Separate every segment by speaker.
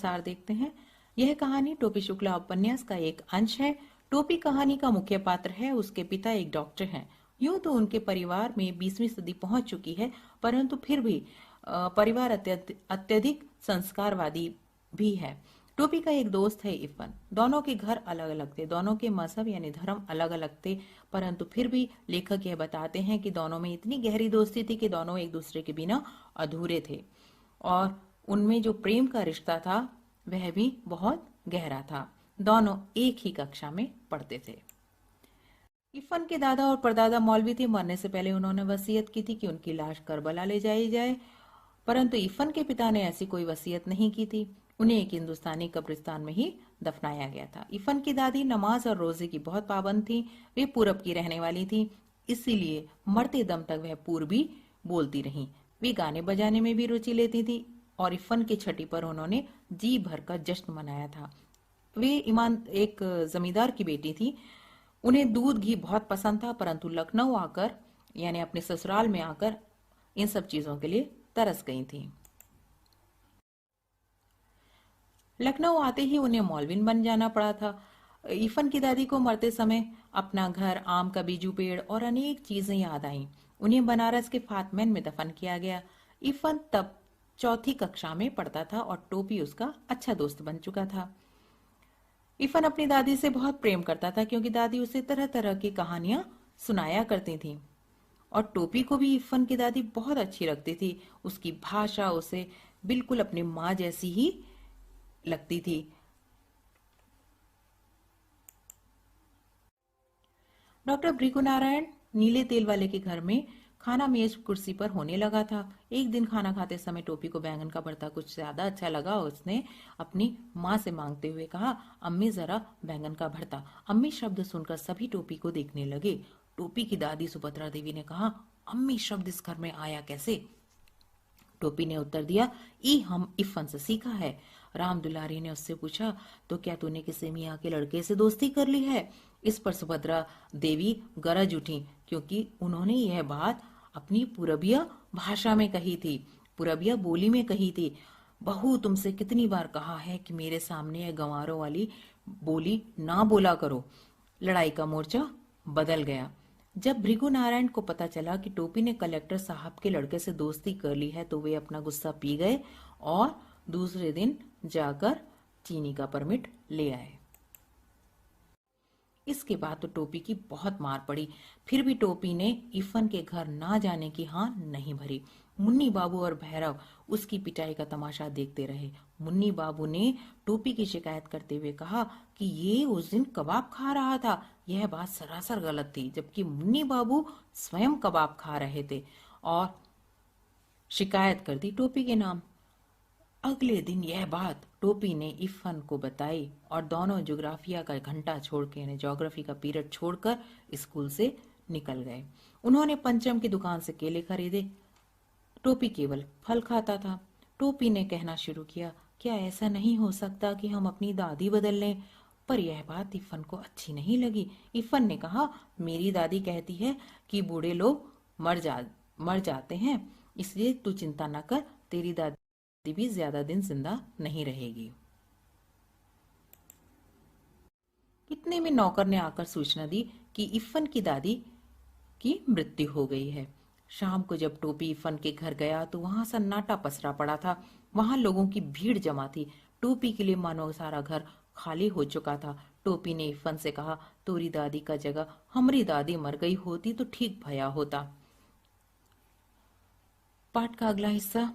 Speaker 1: सार देखते हैं। यह कहानी टोपी शुक्ला उपन्यास का एक अंश है। टोपी कहानी का मुख्य पात्र है। उसके पिता एक डॉक्टर हैं। यूं तो उनके परिवार में 20वीं सदी पहुंच चुकी है, परंतु फिर भी परिवार अत्यधिक संस्कारवादी भी है। टोपी का एक दोस्त है इरफान। दोनों के घर अलग अलग थे, दोनों के मजहब यानी धर्म अलग अलग थे, परंतु फिर भी लेखक यह बताते हैं कि दोनों में इतनी गहरी दोस्ती थी कि दोनों एक दूसरे के बिना अधूरे थे, और उनमें जो प्रेम का रिश्ता था वह भी बहुत गहरा था। दोनों एक ही कक्षा में पढ़ते थे। इरफान के दादा और परदादा मौलवी थे। मरने से पहले उन्होंने वसीयत की थी कि उनकी लाश करबला ले जाई जाए, परंतु इरफान के पिता ने ऐसी कोई वसीयत नहीं की थी। उन्हें एक हिंदुस्तानी कब्रिस्तान में ही दफनाया गया था। इरफान की दादी नमाज और रोजे की बहुत पाबंद थी। वे पूरब की रहने वाली थी, इसीलिए मरते दम तक वह पूर्वी बोलती रहीं। वे गाने बजाने में भी रुचि लेती थी और इरफान की छठी पर उन्होंने जी भर का जश्न मनाया था। वे ईमान एक जमींदार की बेटी थी। उन्हें दूध घी बहुत पसंद था, परंतु लखनऊ आकर यानी अपने ससुराल में आकर इन सब चीजों के लिए तरस गई थी। लखनऊ आते ही उन्हें मौलविन बन जाना पड़ा था। इरफान की दादी को मरते समय अपना घर, आम का बीजू पेड़ और अनेक चीजें याद आईं। उन्हें बनारस के फातमैन में दफन किया गया। इरफान तब चौथी कक्षा में पढ़ता था और टोपी उसका अच्छा दोस्त बन चुका था। इरफान अपनी दादी से बहुत प्रेम करता था, क्योंकि दादी उसे तरह तरह की कहानियां सुनाया करती थी, और टोपी को भी इरफान की दादी बहुत अच्छी लगती थी। उसकी भाषा उसे बिल्कुल अपनी माँ जैसी ही लगती थी। डॉक्टर भृगुनारायण नीले तेल वाले के घर में खाना मेज कुर्सी पर होने लगा था। एक दिन खाना खाते समय टोपी को बैंगन का भरता कुछ ज्यादा अच्छा लगा। उसने अपनी माँ से मांगते हुए कहा, अम्मी जरा बैंगन का भरता। अम्मी शब्द सुनकर सभी टोपी को देखने लगे। टोपी की दादी सुभद्रा देवी ने कहा, अम्मी शब्द इस घर में आया कैसे? टोपी ने उत्तर दिया, ई हम इरफान से सीखा है। राम दुलारी ने उससे पूछा, तो क्या तूने किसी मियाँ के लड़के से दोस्ती कर ली है? इस पर सुभद्रा देवी गरज उठी, क्योंकि उन्होंने यह बात अपनी पुरबिया भाषा में कही थी, पुरबिया बोली में कही थी। बहू, तुमसे कितनी बार कहा है कि मेरे सामने यह गंवारों वाली बोली ना बोला करो। लड़ाई का मोर्चा बदल गया। जब भृगु नारायण को पता चला कि टोपी ने कलेक्टर साहब के लड़के से दोस्ती कर ली है, तो वे अपना गुस्सा पी गए और दूसरे दिन जाकर चीनी का परमिट ले आए। इसके बाद तो टोपी की बहुत मार पड़ी। फिर भी टोपी ने इरफान के घर ना जाने की हाँ नहीं भरी। मुन्नी बाबू और भैरव उसकी पिटाई का तमाशा देखते रहे। मुन्नी बाबू ने टोपी की शिकायत करते हुए कहा कि ये उस दिन कबाब खा रहा था। यह बात सरासर गलत थी, जबकि मुन्नी बाबू स्वयं कबाब खा रहे थे, और शिकायत कर दी टोपी के नाम। अगले दिन यह बात टोपी ने इरफान को बताई, और दोनों ज्योग्राफिया का घंटा छोड़ के यानी ज्योग्राफी का पीरियड छोड़कर स्कूल से निकल गए। उन्होंने पंचम की दुकान से केले खरीदे। टोपी केवल फल खाता था। टोपी ने कहना शुरू किया, क्या ऐसा नहीं हो सकता कि हम अपनी दादी बदल लें? पर यह बात इरफान को अच्छी नहीं लगी। इरफान ने कहा, मेरी दादी कहती है कि बूढ़े लोग मर जाते हैं, इसलिए तू चिंता न कर, तेरी दादी भी ज्यादा दिन जिंदा नहीं रहेगी। इतने में नौकर ने आकर सूचना दी कि इरफान की दादी की मृत्यु हो गई है। शाम को जब टोपी इरफान के घर गया तो वहां सन्नाटा पसरा पड़ा था। वहां लोगों की भीड़ जमा थी। टोपी के लिए मानो सारा घर खाली हो चुका था। टोपी ने इरफान से कहा, तोरी दादी का जगह हमारी दादी मर गई होती तो ठीक भया होता। पाठ का अगला हिस्सा।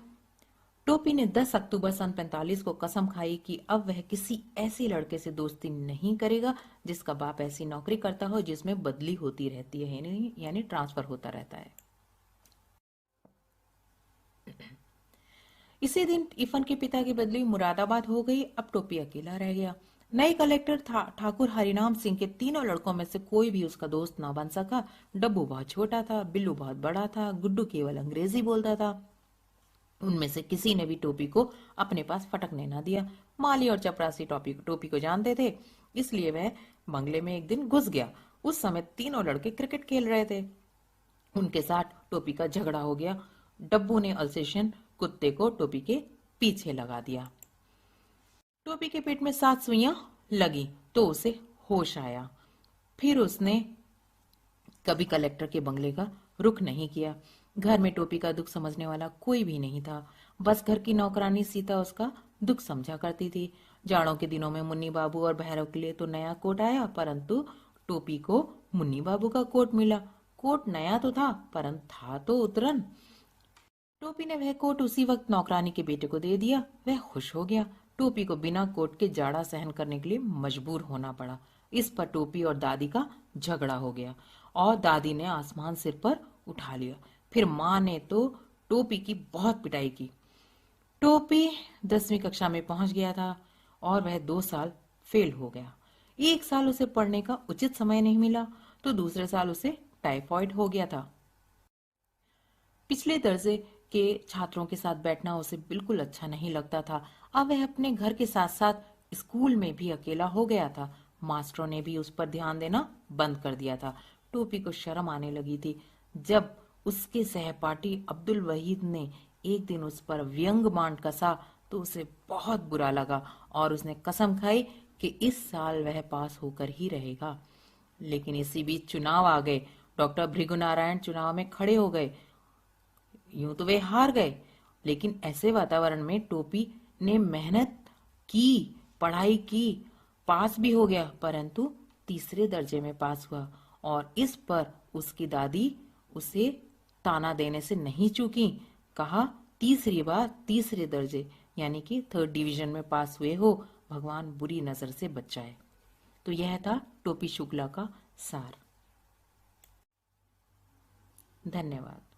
Speaker 1: टोपी ने 10 अक्टूबर सन 45 को कसम खाई कि अब वह किसी ऐसे लड़के से दोस्ती नहीं करेगा जिसका बाप ऐसी नौकरी करता हो जिसमें बदली होती रहती है, यानी ट्रांसफर होता रहता है। इसी दिन इरफान के पिता की बदली मुरादाबाद हो गई। अब टोपी अकेला रह गया। नए कलेक्टर ठाकुर हरिनाम सिंह के तीनों लड़कों में से कोई भी उसका दोस्त ना बन सका। डब्बू बहुत छोटा था, बिल्लू बहुत बड़ा था, गुड्डू केवल अंग्रेजी बोलता था। उनमें से किसी ने भी टोपी को अपने पास फटकने ना दिया। माली और चपरासी टोपी को जानते थे, इसलिए वह बंगले में एक दिन घुस गया। उस समय तीनों लड़के क्रिकेट खेल रहे थे। उनके साथ टोपी का झगड़ा हो गया। डब्बू ने अल्सेशियन कुत्ते को टोपी के पीछे लगा दिया। टोपी के पेट में 7 सुइयां लगी तो उसे होश आया। फिर उसने कभी कलेक्टर के बंगले का रुख नहीं किया। घर में टोपी का दुख समझने वाला कोई भी नहीं था। बस घर की नौकरानी सीता उसका दुख समझा करती थी। जाड़ों के दिनों में मुन्नी बाबू और भैरव के लिए तो नया कोट आया, परंतु टोपी को मुन्नी बाबू का कोट मिला। कोट नया तो था, परंतु था तो उतरन। टोपी ने वह कोट उसी वक्त नौकरानी के बेटे को दे दिया। वह खुश हो गया। टोपी को बिना कोट के जाड़ा सहन करने के लिए मजबूर होना पड़ा। इस पर टोपी और दादी का झगड़ा हो गया और दादी ने आसमान सिर पर उठा लिया। फिर माँ ने तो टोपी की बहुत पिटाई की। टोपी 10वीं कक्षा में पहुंच गया था और वह 2 साल फेल हो गया। एक साल उसे पढ़ने का उचित समय नहीं मिला तो दूसरे साल उसे टाइफाइड हो गया था। पिछले दर्जे के छात्रों के साथ बैठना उसे बिल्कुल अच्छा नहीं लगता था। अब वह अपने घर के साथ साथ स्कूल में भी अकेला हो गया था। मास्टरों ने भी उस पर ध्यान देना बंद कर दिया था। टोपी को शर्म आने लगी थी। जब उसके सहपाठी अब्दुल वहीद ने एक दिन उस पर व्यंग बाण कसा तो उसे बहुत बुरा लगा और उसने कसम खाई कि इस साल वह पास होकर ही रहेगा। लेकिन इसी बीच चुनाव आ गए। डॉक्टर भृगुनारायण चुनाव में खड़े हो गए। यूं तो वे हार गए, लेकिन ऐसे वातावरण में टोपी ने मेहनत की, पढ़ाई की, पास भी हो गया, परंतु तीसरे दर्जे में पास हुआ। और इस पर उसकी दादी उसे ताना देने से नहीं चूकी। कहा, तीसरी बार तीसरे दर्जे यानी कि 3rd डिवीजन में पास हुए हो, भगवान बुरी नजर से बचाए। तो यह था टोपी शुक्ला का सार। धन्यवाद।